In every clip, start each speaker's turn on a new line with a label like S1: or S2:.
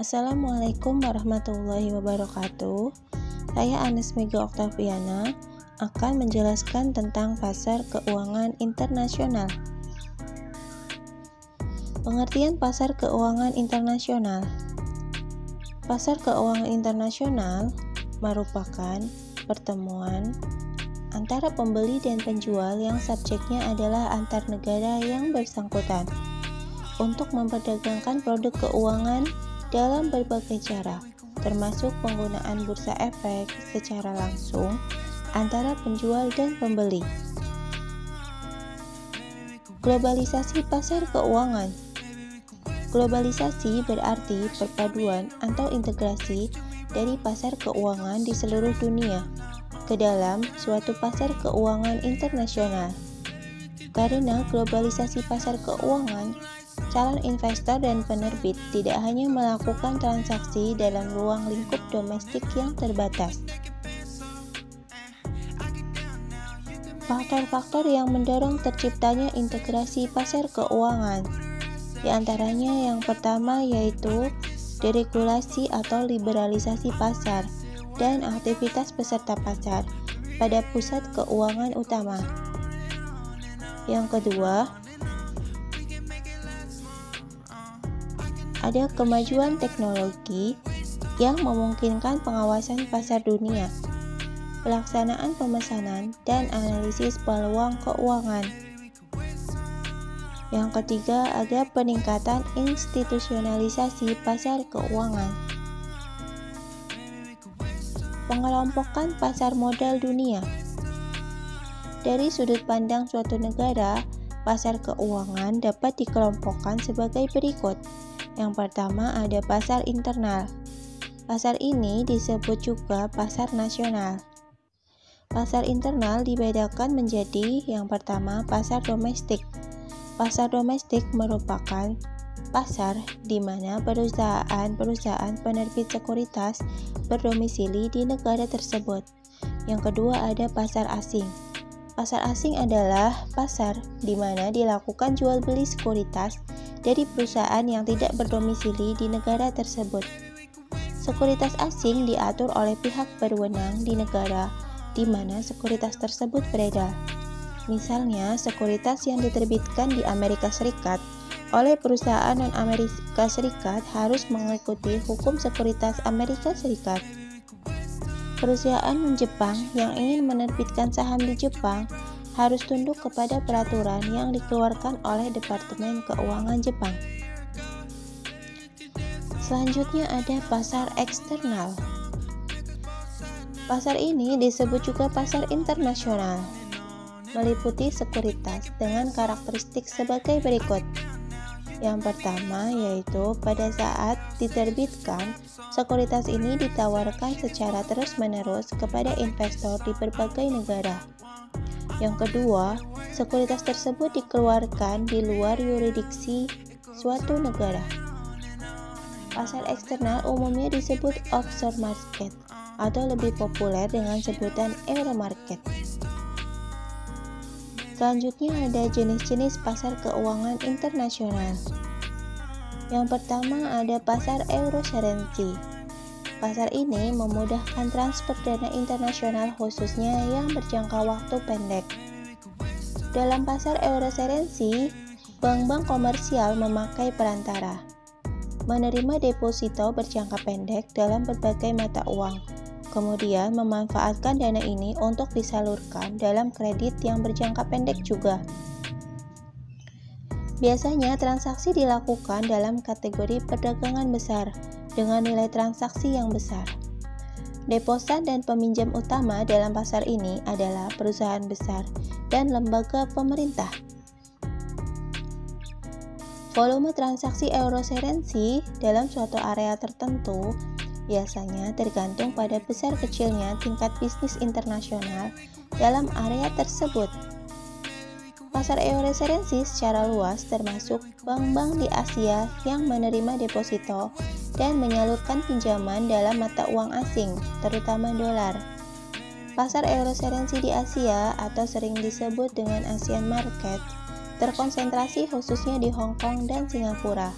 S1: Assalamualaikum warahmatullahi wabarakatuh. Saya Anes Mega Oktaviana akan menjelaskan tentang pasar keuangan internasional. Pengertian pasar keuangan internasional. Pasar keuangan internasional merupakan pertemuan antara pembeli dan penjual yang subjeknya adalah antar negara yang bersangkutan untuk memperdagangkan produk keuangan dalam berbagai cara, termasuk penggunaan bursa efek secara langsung antara penjual dan pembeli. Globalisasi pasar keuangan. Globalisasi berarti perpaduan atau integrasi dari pasar keuangan di seluruh dunia ke dalam suatu pasar keuangan internasional. Karena globalisasi pasar keuangan, calon investor dan penerbit tidak hanya melakukan transaksi dalam ruang lingkup domestik yang terbatas. Faktor-faktor yang mendorong terciptanya integrasi pasar keuangan, di antaranya yang pertama yaitu deregulasi atau liberalisasi pasar dan aktivitas peserta pasar pada pusat keuangan utama. Yang kedua, ada kemajuan teknologi yang memungkinkan pengawasan pasar dunia, pelaksanaan pemesanan, dan analisis peluang keuangan. Yang ketiga, ada peningkatan institusionalisasi pasar keuangan. Pengelompokan pasar modal dunia. Dari sudut pandang suatu negara, pasar keuangan dapat dikelompokkan sebagai berikut. Yang pertama ada pasar internal. Pasar ini disebut juga pasar nasional. Pasar internal dibedakan menjadi yang pertama pasar domestik. Pasar domestik merupakan pasar di mana perusahaan-perusahaan penerbit sekuritas berdomisili di negara tersebut. Yang kedua ada pasar asing. Pasar asing adalah pasar di mana dilakukan jual beli sekuritas dari perusahaan yang tidak berdomisili di negara tersebut. Sekuritas asing diatur oleh pihak berwenang di negara di mana sekuritas tersebut beredar. Misalnya, sekuritas yang diterbitkan di Amerika Serikat oleh perusahaan non-Amerika Serikat harus mengikuti hukum sekuritas Amerika Serikat. Perusahaan Jepang yang ingin menerbitkan saham di Jepang harus tunduk kepada peraturan yang dikeluarkan oleh Departemen Keuangan Jepang. Selanjutnya ada pasar eksternal. Pasar ini disebut juga pasar internasional, meliputi sekuritas dengan karakteristik sebagai berikut. Yang pertama yaitu pada saat diterbitkan, sekuritas ini ditawarkan secara terus-menerus kepada investor di berbagai negara. Yang kedua, sekuritas tersebut dikeluarkan di luar yurisdiksi suatu negara. Pasar eksternal umumnya disebut offshore market atau lebih populer dengan sebutan euro market. Selanjutnya ada jenis-jenis pasar keuangan internasional. Yang pertama ada pasar Eurosharency. Pasar ini memudahkan transfer dana internasional khususnya yang berjangka waktu pendek. Dalam pasar Eurosharency, bank-bank komersial memakai perantara, menerima deposito berjangka pendek dalam berbagai mata uang, kemudian memanfaatkan dana ini untuk disalurkan dalam kredit yang berjangka pendek juga. Biasanya transaksi dilakukan dalam kategori perdagangan besar dengan nilai transaksi yang besar. Deposan dan peminjam utama dalam pasar ini adalah perusahaan besar dan lembaga pemerintah. Volume transaksi Eurosharency dalam suatu area tertentu biasanya tergantung pada besar kecilnya tingkat bisnis internasional dalam area tersebut. Pasar Eurosharency secara luas termasuk bank-bank di Asia yang menerima deposito dan menyalurkan pinjaman dalam mata uang asing, terutama dolar. Pasar Eurosharency di Asia atau sering disebut dengan Asian Market terkonsentrasi khususnya di Hong Kong dan Singapura.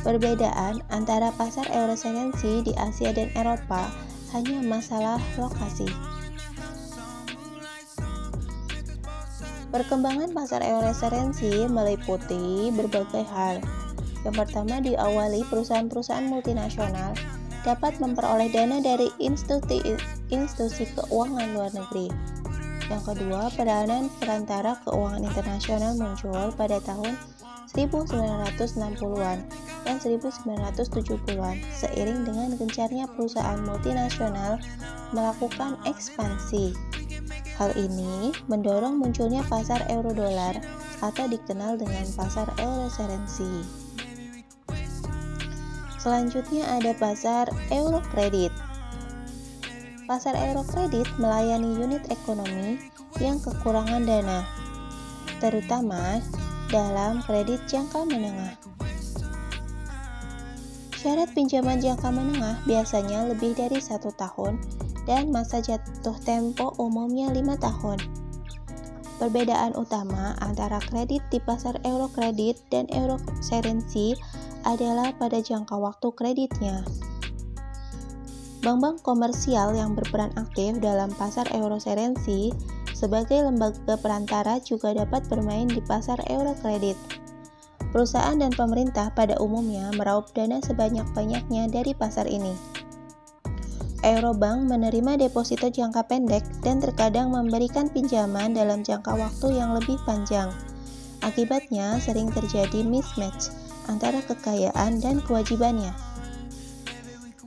S1: Perbedaan antara pasar euroserensi di Asia dan Eropa hanya masalah lokasi. Perkembangan pasar euroserensi meliputi berbagai hal. Yang pertama, diawali perusahaan-perusahaan multinasional dapat memperoleh dana dari institusi keuangan luar negeri. Yang kedua, peranan perantara keuangan internasional muncul pada tahun 1960-an dan 1970-an seiring dengan gencarnya perusahaan multinasional melakukan ekspansi. Hal ini mendorong munculnya pasar euro-dolar atau dikenal dengan pasar euroserensi. Selanjutnya ada pasar eurokredit. Pasar eurokredit melayani unit ekonomi yang kekurangan dana, terutama dalam kredit jangka menengah. Syarat pinjaman jangka menengah biasanya lebih dari 1 tahun dan masa jatuh tempo umumnya 5 tahun. Perbedaan utama antara kredit di pasar eurokredit dan euroserensi adalah pada jangka waktu kreditnya. Bank-bank komersial yang berperan aktif dalam pasar euroserensi sebagai lembaga perantara juga dapat bermain di pasar eurokredit. Perusahaan dan pemerintah pada umumnya meraup dana sebanyak-banyaknya dari pasar ini. Eurobank menerima deposito jangka pendek dan terkadang memberikan pinjaman dalam jangka waktu yang lebih panjang. Akibatnya sering terjadi mismatch antara kekayaan dan kewajibannya.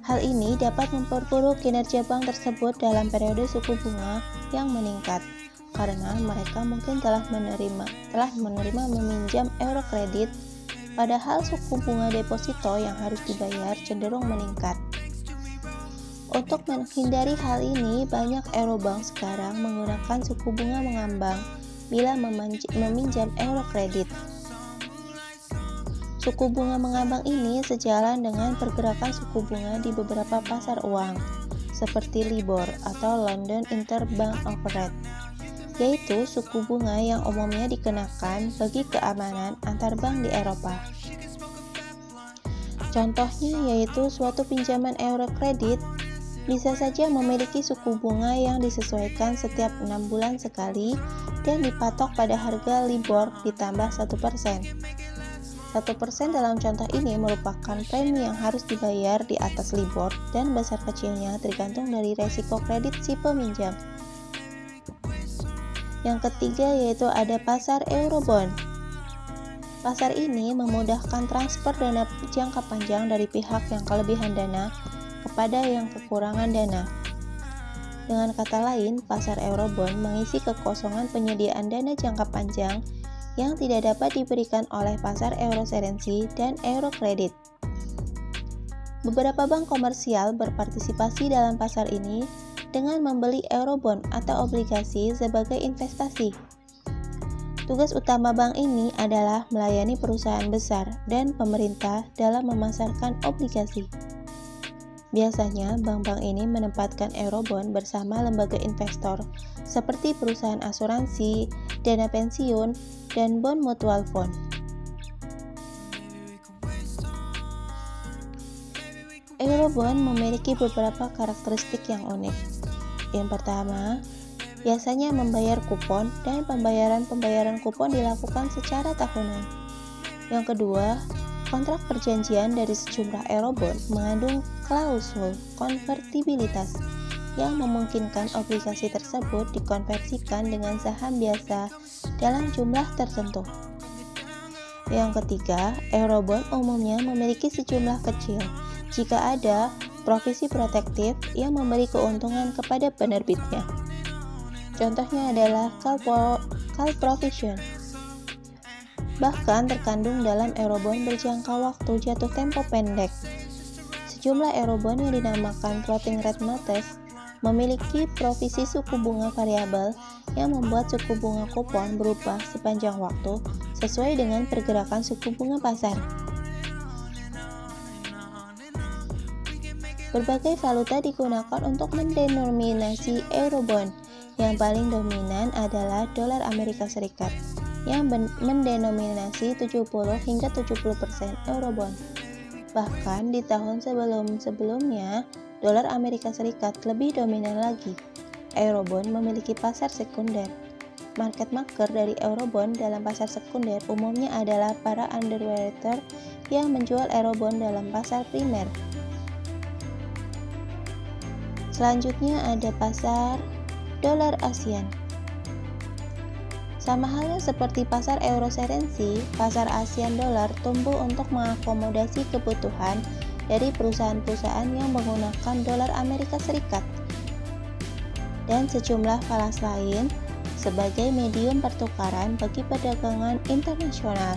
S1: Hal ini dapat memperburuk kinerja bank tersebut dalam periode suku bunga yang meningkat, karena mereka mungkin telah menerima meminjam eurokredit, padahal suku bunga deposito yang harus dibayar cenderung meningkat. Untuk menghindari hal ini, banyak eurobank sekarang menggunakan suku bunga mengambang bila meminjam eurokredit. Suku bunga mengambang ini sejalan dengan pergerakan suku bunga di beberapa pasar uang, seperti LIBOR atau London Interbank Offered, yaitu suku bunga yang umumnya dikenakan bagi keamanan antar bank di Eropa. Contohnya yaitu suatu pinjaman eurokredit bisa saja memiliki suku bunga yang disesuaikan setiap 6 bulan sekali dan dipatok pada harga LIBOR ditambah 1%. 1% dalam contoh ini merupakan premi yang harus dibayar di atas LIBOR dan besar kecilnya tergantung dari resiko kredit si peminjam. Yang ketiga yaitu ada pasar Eurobond. Pasar ini memudahkan transfer dana jangka panjang dari pihak yang kelebihan dana kepada yang kekurangan dana. Dengan kata lain, pasar Eurobond mengisi kekosongan penyediaan dana jangka panjang yang tidak dapat diberikan oleh pasar euroserensi dan eurokredit. Beberapa bank komersial berpartisipasi dalam pasar ini dengan membeli eurobond atau obligasi sebagai investasi. Tugas utama bank ini adalah melayani perusahaan besar dan pemerintah dalam memasarkan obligasi. Biasanya, bank-bank ini menempatkan eurobond bersama lembaga investor seperti perusahaan asuransi, dana pensiun, dan bond mutual fund. Eurobond memiliki beberapa karakteristik yang unik. Yang pertama, biasanya membayar kupon dan pembayaran kupon dilakukan secara tahunan. Yang kedua, kontrak perjanjian dari sejumlah eurobond mengandung klausul konvertibilitas yang memungkinkan obligasi tersebut dikonversikan dengan saham biasa dalam jumlah tertentu. Yang ketiga, eurobond umumnya memiliki sejumlah kecil jika ada provisi protektif yang memberi keuntungan kepada penerbitnya. Contohnya adalah call provision. Bahkan terkandung dalam eurobond berjangka waktu jatuh tempo pendek. Sejumlah eurobond yang dinamakan floating rate notes memiliki provisi suku bunga variabel yang membuat suku bunga kupon berubah sepanjang waktu sesuai dengan pergerakan suku bunga pasar. Berbagai valuta digunakan untuk mendenominasi eurobond. Yang paling dominan adalah dolar Amerika Serikat yang mendenominasi 70 hingga 70% eurobond. Bahkan di tahun sebelum-sebelumnya, dolar Amerika Serikat lebih dominan lagi. Eurobond memiliki pasar sekunder. Market maker dari Eurobond dalam pasar sekunder umumnya adalah para underwriter yang menjual Eurobond dalam pasar primer. Selanjutnya ada pasar dolar ASEAN. Sama halnya seperti pasar euro currency, pasar ASEAN dolar tumbuh untuk mengakomodasi kebutuhan dari perusahaan-perusahaan yang menggunakan dolar Amerika Serikat dan sejumlah falas lain sebagai medium pertukaran bagi perdagangan internasional.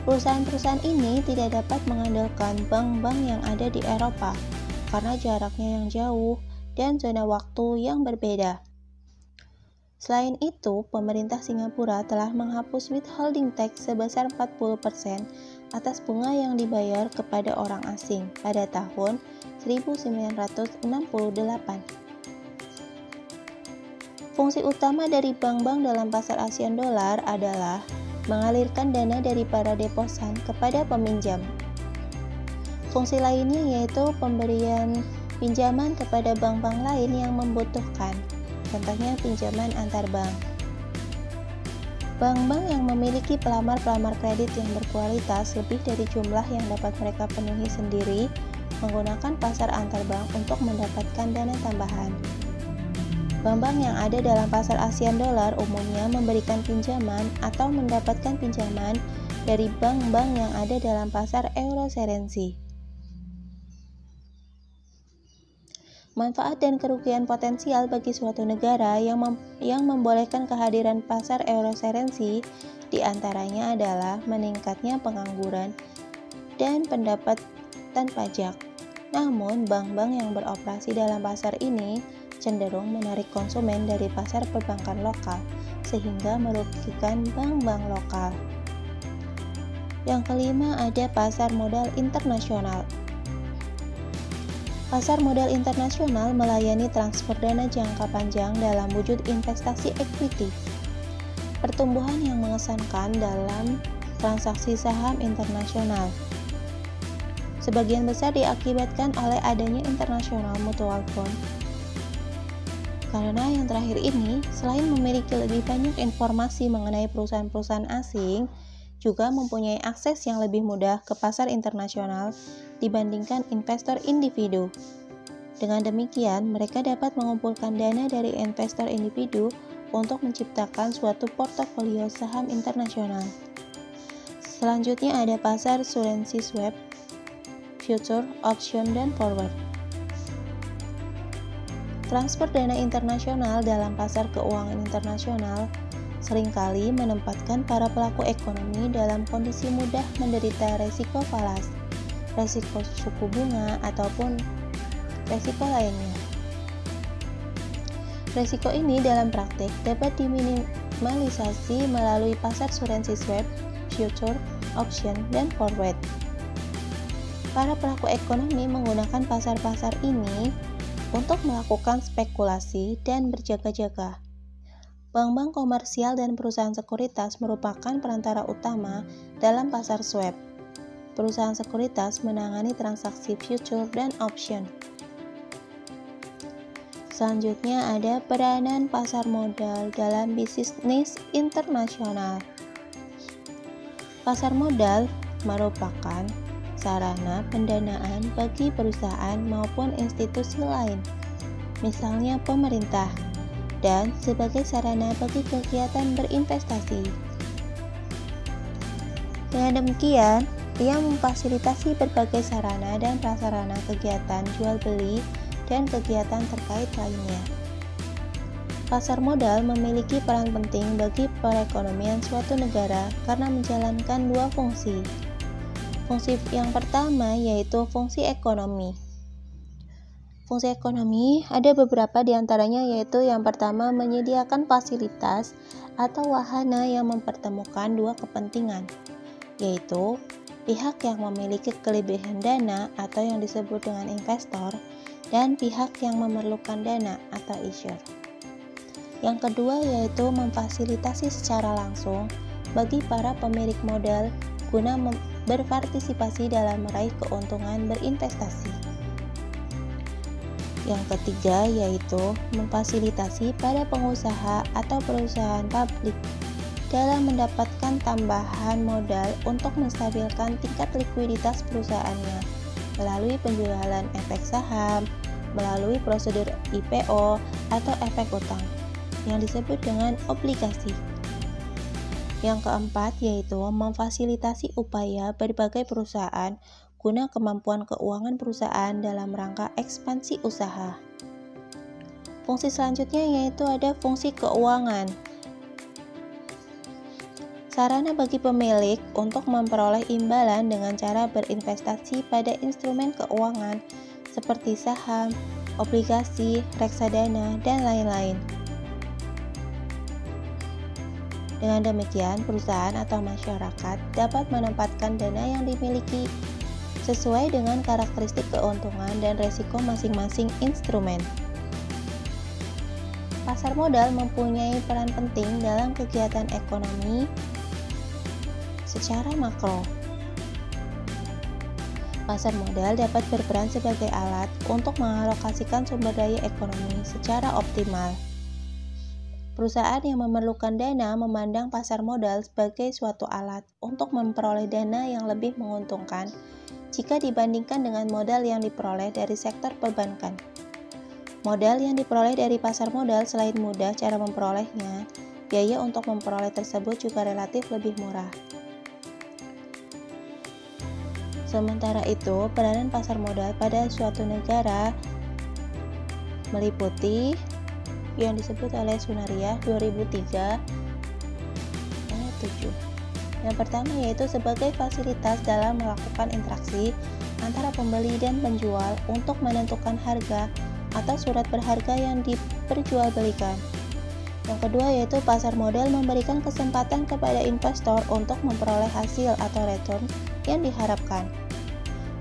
S1: Perusahaan-perusahaan ini tidak dapat mengandalkan bank-bank yang ada di Eropa karena jaraknya yang jauh dan zona waktu yang berbeda. Selain itu, pemerintah Singapura telah menghapus withholding tax sebesar 40% atas bunga yang dibayar kepada orang asing pada tahun 1968. Fungsi utama dari bank-bank dalam pasar ASEAN dolar adalah mengalirkan dana dari para deposan kepada peminjam. Fungsi lainnya yaitu pemberian pinjaman kepada bank-bank lain yang membutuhkan. Contohnya pinjaman antar bank. Bank-bank yang memiliki pelamar-pelamar kredit yang berkualitas lebih dari jumlah yang dapat mereka penuhi sendiri menggunakan pasar antar bank untuk mendapatkan dana tambahan. Bank-bank yang ada dalam pasar ASEAN dolar umumnya memberikan pinjaman atau mendapatkan pinjaman dari bank-bank yang ada dalam pasar euro currency. Manfaat dan kerugian potensial bagi suatu negara yang membolehkan kehadiran pasar euro currency diantaranya adalah meningkatnya pengangguran dan pendapatan pajak. Namun, bank-bank yang beroperasi dalam pasar ini cenderung menarik konsumen dari pasar perbankan lokal, sehingga merugikan bank-bank lokal. Yang kelima ada pasar modal internasional. Pasar modal internasional melayani transfer dana jangka panjang dalam wujud investasi equity. Pertumbuhan yang mengesankan dalam transaksi saham internasional. Sebagian besar diakibatkan oleh adanya international mutual fund. Karena yang terakhir ini, selain memiliki lebih banyak informasi mengenai perusahaan-perusahaan asing, juga mempunyai akses yang lebih mudah ke pasar internasional dibandingkan investor individu. Dengan demikian, mereka dapat mengumpulkan dana dari investor individu untuk menciptakan suatu portofolio saham internasional. Selanjutnya ada pasar currency swap, future, option, dan forward. Transfer dana internasional dalam pasar keuangan internasional seringkali menempatkan para pelaku ekonomi dalam kondisi mudah menderita resiko falas, resiko suku bunga, ataupun resiko lainnya. Resiko ini dalam praktik dapat diminimalisasi melalui pasar currency swap, future, option, dan forward. Para pelaku ekonomi menggunakan pasar-pasar ini untuk melakukan spekulasi dan berjaga-jaga. Bank-bank komersial dan perusahaan sekuritas merupakan perantara utama dalam pasar swap. Perusahaan sekuritas menangani transaksi future dan option. Selanjutnya ada peranan pasar modal dalam bisnis internasional. Pasar modal merupakan sarana pendanaan bagi perusahaan maupun institusi lain, misalnya pemerintah, dan sebagai sarana bagi kegiatan berinvestasi. Dengan demikian, ia memfasilitasi berbagai sarana dan prasarana kegiatan jual beli dan kegiatan terkait lainnya. Pasar modal memiliki peran penting bagi perekonomian suatu negara karena menjalankan dua fungsi. Fungsi yang pertama yaitu fungsi ekonomi. Fungsi ekonomi ada beberapa diantaranya yaitu yang pertama menyediakan fasilitas atau wahana yang mempertemukan dua kepentingan, yaitu pihak yang memiliki kelebihan dana atau yang disebut dengan investor dan pihak yang memerlukan dana atau issuer. Yang kedua yaitu memfasilitasi secara langsung bagi para pemilik modal guna berpartisipasi dalam meraih keuntungan berinvestasi. Yang ketiga yaitu memfasilitasi para pengusaha atau perusahaan publik dalam mendapatkan tambahan modal untuk menstabilkan tingkat likuiditas perusahaannya melalui penjualan efek saham, melalui prosedur IPO atau efek utang yang disebut dengan obligasi. Yang keempat yaitu memfasilitasi upaya berbagai perusahaan guna kemampuan keuangan perusahaan dalam rangka ekspansi usaha. Fungsi selanjutnya yaitu ada fungsi keuangan. Sarana bagi pemilik untuk memperoleh imbalan dengan cara berinvestasi pada instrumen keuangan seperti saham, obligasi, reksadana, dan lain-lain. Dengan demikian, perusahaan atau masyarakat dapat menempatkan dana yang dimiliki sesuai dengan karakteristik keuntungan dan risiko masing-masing instrumen. Pasar modal mempunyai peran penting dalam kegiatan ekonomi secara makro. Pasar modal dapat berperan sebagai alat untuk mengalokasikan sumber daya ekonomi secara optimal. Perusahaan yang memerlukan dana memandang pasar modal sebagai suatu alat untuk memperoleh dana yang lebih menguntungkan jika dibandingkan dengan modal yang diperoleh dari sektor perbankan. Modal yang diperoleh dari pasar modal selain mudah cara memperolehnya, biaya untuk memperoleh tersebut juga relatif lebih murah. Sementara itu, peranan pasar modal pada suatu negara meliputi yang disebut oleh Sunaria 2003 ayat 7. Yang pertama yaitu sebagai fasilitas dalam melakukan interaksi antara pembeli dan penjual untuk menentukan harga atau surat berharga yang diperjualbelikan. Yang kedua yaitu pasar modal memberikan kesempatan kepada investor untuk memperoleh hasil atau return yang diharapkan.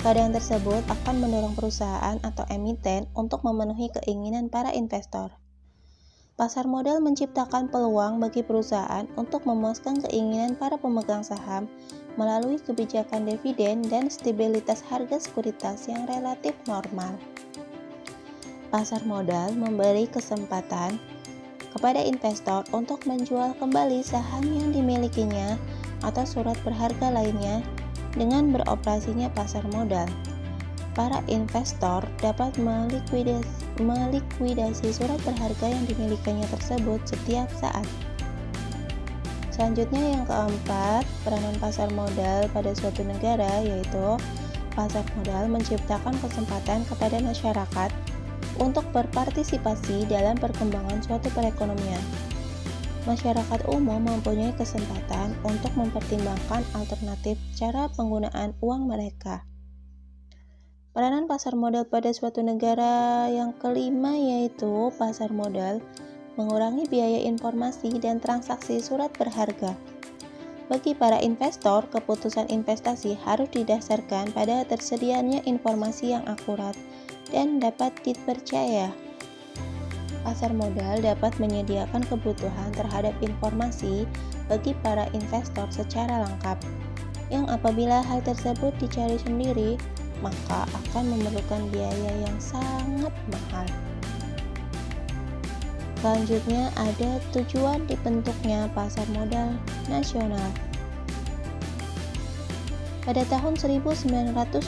S1: Keadaan tersebut akan mendorong perusahaan atau emiten untuk memenuhi keinginan para investor. Pasar modal menciptakan peluang bagi perusahaan untuk memuaskan keinginan para pemegang saham melalui kebijakan dividen dan stabilitas harga sekuritas yang relatif normal. Pasar modal memberi kesempatan kepada investor untuk menjual kembali saham yang dimilikinya atau surat berharga lainnya dengan beroperasinya pasar modal. Para investor dapat melikuidasi surat berharga yang dimilikinya tersebut setiap saat. Selanjutnya yang keempat, peranan pasar modal pada suatu negara yaitu pasar modal menciptakan kesempatan kepada masyarakat untuk berpartisipasi dalam perkembangan suatu perekonomian. Masyarakat umum mempunyai kesempatan untuk mempertimbangkan alternatif cara penggunaan uang mereka. Peranan pasar modal pada suatu negara yang kelima yaitu pasar modal mengurangi biaya informasi dan transaksi surat berharga. Bagi para investor, keputusan investasi harus didasarkan pada tersedianya informasi yang akurat dan dapat dipercaya. Pasar modal dapat menyediakan kebutuhan terhadap informasi bagi para investor secara lengkap, yang apabila hal tersebut dicari sendiri, maka akan memerlukan biaya yang sangat mahal. Selanjutnya ada tujuan dibentuknya pasar modal nasional. Pada tahun 1977,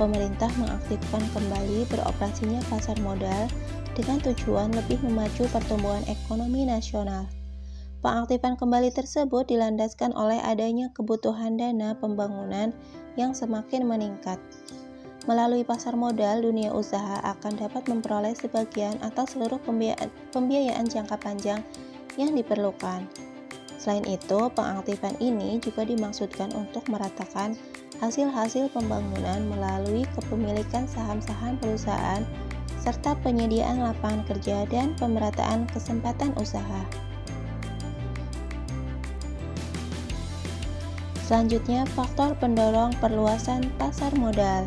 S1: pemerintah mengaktifkan kembali beroperasinya pasar modal dengan tujuan lebih memacu pertumbuhan ekonomi nasional. Pengaktifan kembali tersebut dilandaskan oleh adanya kebutuhan dana pembangunan yang semakin meningkat. Melalui pasar modal, dunia usaha akan dapat memperoleh sebagian atau seluruh pembiayaan jangka panjang yang diperlukan. Selain itu, pengaktifan ini juga dimaksudkan untuk meratakan hasil-hasil pembangunan melalui kepemilikan saham-saham perusahaan serta penyediaan lapangan kerja dan pemerataan kesempatan usaha. Selanjutnya, faktor pendorong perluasan pasar modal.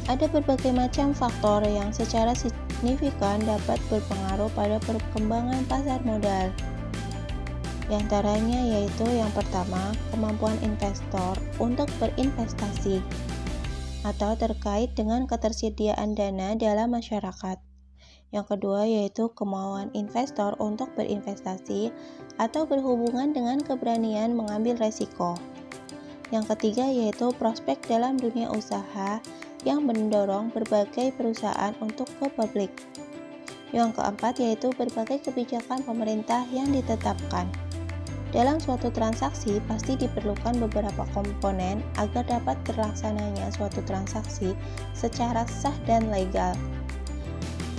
S1: Ada berbagai macam faktor yang secara signifikan dapat berpengaruh pada perkembangan pasar modal. Di antaranya yaitu yang pertama, kemampuan investor untuk berinvestasi atau terkait dengan ketersediaan dana dalam masyarakat. Yang kedua yaitu kemauan investor untuk berinvestasi atau berhubungan dengan keberanian mengambil resiko. Yang ketiga yaitu prospek dalam dunia usaha yang mendorong berbagai perusahaan untuk go public. Yang keempat yaitu berbagai kebijakan pemerintah yang ditetapkan. Dalam suatu transaksi pasti diperlukan beberapa komponen agar dapat terlaksananya suatu transaksi secara sah dan legal.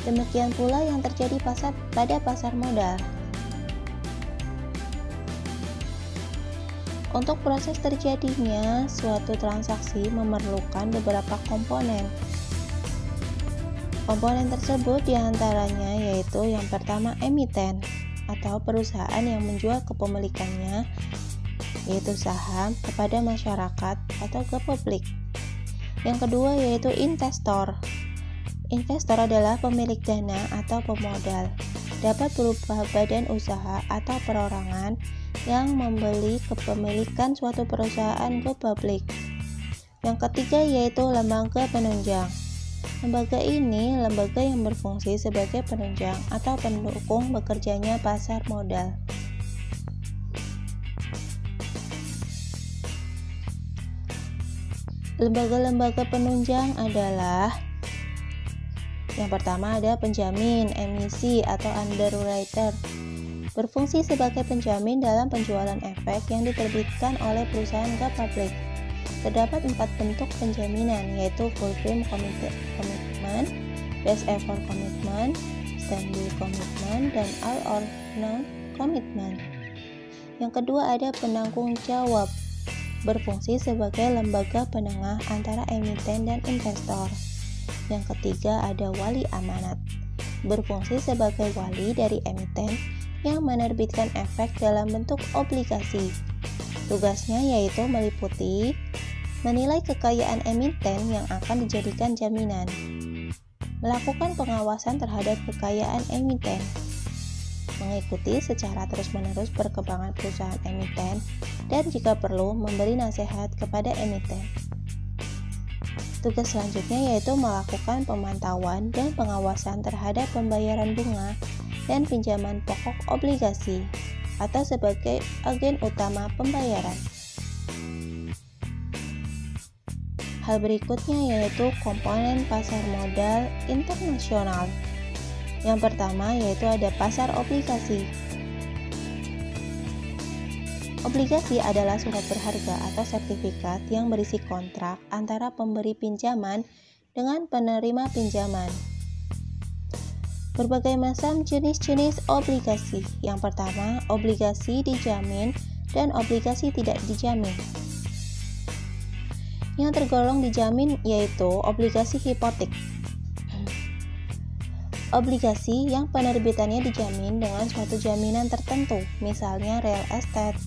S1: Demikian pula yang terjadi pada pasar modal. Untuk proses terjadinya suatu transaksi memerlukan beberapa komponen. Komponen tersebut diantaranya yaitu yang pertama emiten atau perusahaan yang menjual kepemilikannya, yaitu saham, kepada masyarakat atau ke publik. Yang kedua yaitu investor. Investor adalah pemilik dana atau pemodal, dapat berupa badan usaha atau perorangan yang membeli kepemilikan suatu perusahaan ke publik. Yang ketiga yaitu lembaga penunjang. Lembaga ini lembaga yang berfungsi sebagai penunjang atau pendukung bekerjanya pasar modal. Lembaga-lembaga penunjang adalah yang pertama ada penjamin, emisi atau underwriter. Berfungsi sebagai penjamin dalam penjualan efek yang diterbitkan oleh perusahaan ke publik. Terdapat 4 bentuk penjaminan yaitu full claim commitment, best effort commitment, standby commitment, dan all or none commitment. Yang kedua ada penanggung jawab. Berfungsi sebagai lembaga penengah antara emiten dan investor. Yang ketiga ada wali amanat. Berfungsi sebagai wali dari emiten yang menerbitkan efek dalam bentuk obligasi. Tugasnya yaitu meliputi menilai kekayaan emiten yang akan dijadikan jaminan, melakukan pengawasan terhadap kekayaan emiten, mengikuti secara terus-menerus perkembangan perusahaan emiten, dan jika perlu memberi nasihat kepada emiten. Tugas selanjutnya yaitu melakukan pemantauan dan pengawasan terhadap pembayaran bunga dan pinjaman pokok obligasi atau sebagai agen utama pembayaran. Hal berikutnya yaitu komponen pasar modal internasional. Yang pertama yaitu ada pasar obligasi. Obligasi adalah surat berharga atau sertifikat yang berisi kontrak antara pemberi pinjaman dengan penerima pinjaman. Berbagai macam jenis-jenis obligasi. Yang pertama, obligasi dijamin dan obligasi tidak dijamin. Yang tergolong dijamin yaitu obligasi hipotek. Obligasi yang penerbitannya dijamin dengan suatu jaminan tertentu, misalnya real estate.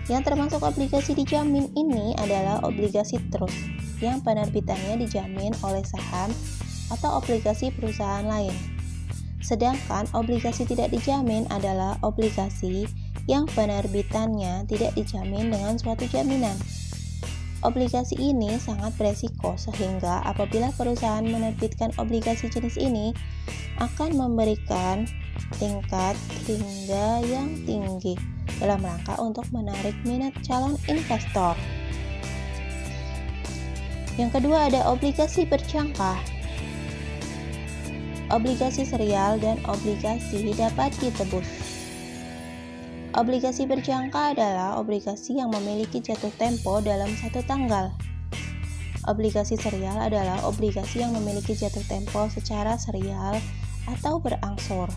S1: Yang termasuk obligasi dijamin ini adalah obligasi trust, yang penerbitannya dijamin oleh saham atau obligasi perusahaan lain. Sedangkan obligasi tidak dijamin adalah obligasi yang penerbitannya tidak dijamin dengan suatu jaminan. Obligasi ini sangat beresiko sehingga apabila perusahaan menerbitkan obligasi jenis ini akan memberikan tingkat hingga yang tinggi dalam rangka untuk menarik minat calon investor. Yang kedua ada obligasi berjangka. Obligasi serial dan obligasi dapat ditebus. Obligasi berjangka adalah obligasi yang memiliki jatuh tempo dalam satu tanggal. Obligasi serial adalah obligasi yang memiliki jatuh tempo secara serial atau berangsur.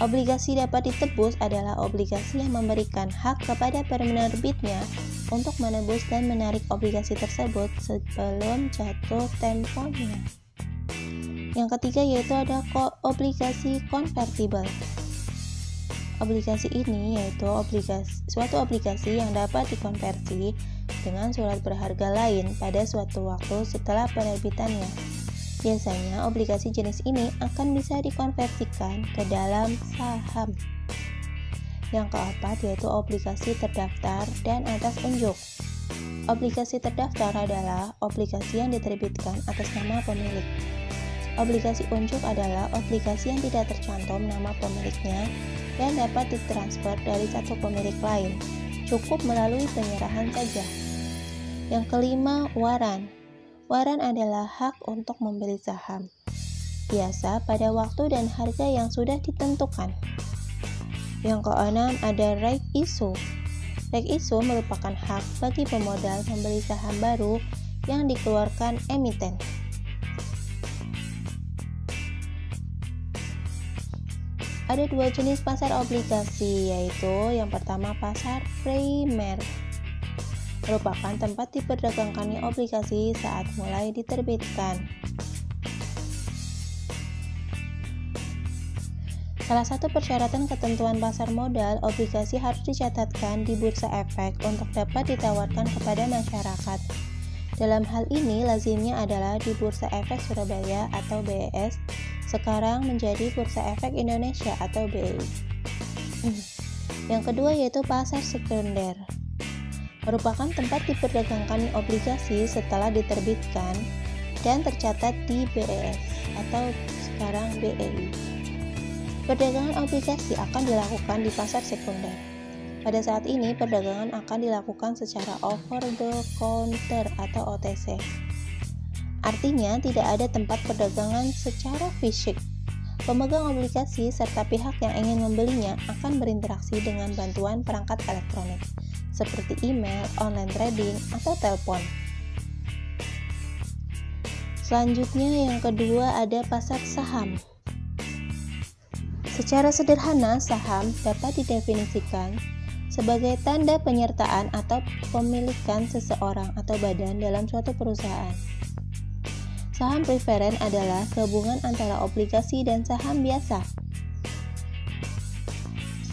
S1: Obligasi dapat ditebus adalah obligasi yang memberikan hak kepada penerbitnya untuk menebus dan menarik obligasi tersebut sebelum jatuh temponya. Yang ketiga yaitu ada obligasi konvertibel. Obligasi ini yaitu suatu obligasi yang dapat dikonversi dengan surat berharga lain pada suatu waktu setelah penerbitannya. Biasanya obligasi jenis ini akan bisa dikonversikan ke dalam saham. Yang keempat yaitu obligasi terdaftar dan atas unjuk. Obligasi terdaftar adalah obligasi yang diterbitkan atas nama pemilik. Obligasi unjuk adalah obligasi yang tidak tercantum nama pemiliknya dan dapat ditransfer dari satu pemilik lain, cukup melalui penyerahan saja. Yang kelima, waran. Waran adalah hak untuk membeli saham, biasa pada waktu dan harga yang sudah ditentukan. Yang keenam, ada right issue. Right issue merupakan hak bagi pemodal membeli saham baru yang dikeluarkan emiten. Ada dua jenis pasar obligasi, yaitu yang pertama pasar primer, merupakan tempat diperdagangkannya obligasi saat mulai diterbitkan. Salah satu persyaratan ketentuan pasar modal, obligasi harus dicatatkan di bursa efek untuk dapat ditawarkan kepada masyarakat. Dalam hal ini, lazimnya adalah di Bursa Efek Surabaya atau BES, sekarang menjadi Bursa Efek Indonesia atau BEI. Yang kedua yaitu pasar sekunder, merupakan tempat diperdagangkan obligasi setelah diterbitkan dan tercatat di BES atau sekarang BEI. Perdagangan obligasi akan dilakukan di pasar sekunder. Pada saat ini, perdagangan akan dilakukan secara over the counter atau OTC. Artinya, tidak ada tempat perdagangan secara fisik. Pemegang obligasi serta pihak yang ingin membelinya akan berinteraksi dengan bantuan perangkat elektronik, seperti email, online trading, atau telepon. Selanjutnya, yang kedua ada pasar saham. Secara sederhana, saham dapat didefinisikan sebagai tanda penyertaan atau pemilikan seseorang atau badan dalam suatu perusahaan. Saham preferen adalah gabungan antara obligasi dan saham biasa.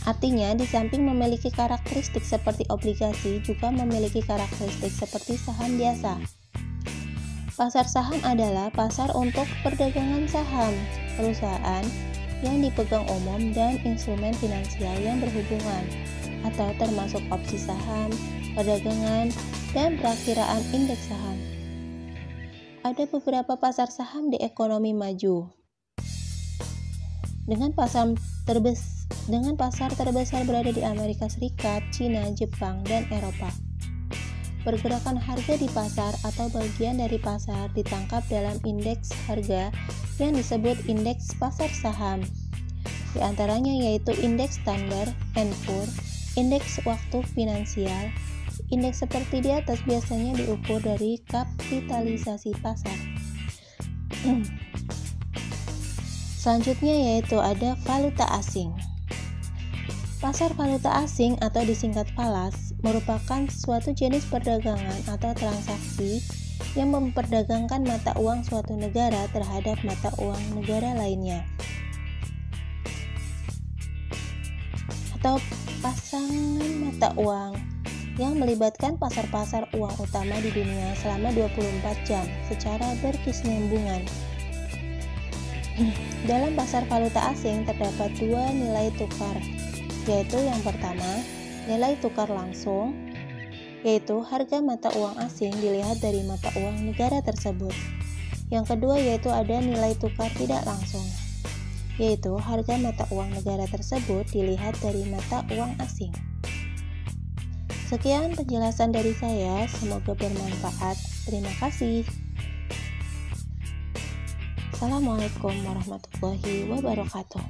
S1: Artinya, di samping memiliki karakteristik seperti obligasi, juga memiliki karakteristik seperti saham biasa. Pasar saham adalah pasar untuk perdagangan saham perusahaan yang dipegang umum dan instrumen finansial yang berhubungan, atau termasuk opsi saham, perdagangan, dan perakiraan indeks saham. Ada beberapa pasar saham di ekonomi maju. Dengan pasar terbesar berada di Amerika Serikat, Cina, Jepang, dan Eropa. Pergerakan harga di pasar atau bagian dari pasar ditangkap dalam indeks harga yang disebut indeks pasar saham. Di antaranya yaitu indeks Standard & Poor's, indeks waktu finansial. Indeks seperti di atas biasanya diukur dari kapitalisasi pasar. Selanjutnya yaitu ada valuta asing. Pasar valuta asing atau disingkat falas merupakan suatu jenis perdagangan atau transaksi yang memperdagangkan mata uang suatu negara terhadap mata uang negara lainnya, atau pasangan mata uang yang melibatkan pasar-pasar uang utama di dunia selama 24 jam secara berkesinambungan. Dalam pasar valuta asing terdapat dua nilai tukar, yaitu yang pertama, nilai tukar langsung, yaitu harga mata uang asing dilihat dari mata uang negara tersebut. Yang kedua yaitu ada nilai tukar tidak langsung, yaitu harga mata uang negara tersebut dilihat dari mata uang asing. Sekian penjelasan dari saya, semoga bermanfaat. Terima kasih. Assalamualaikum warahmatullahi wabarakatuh.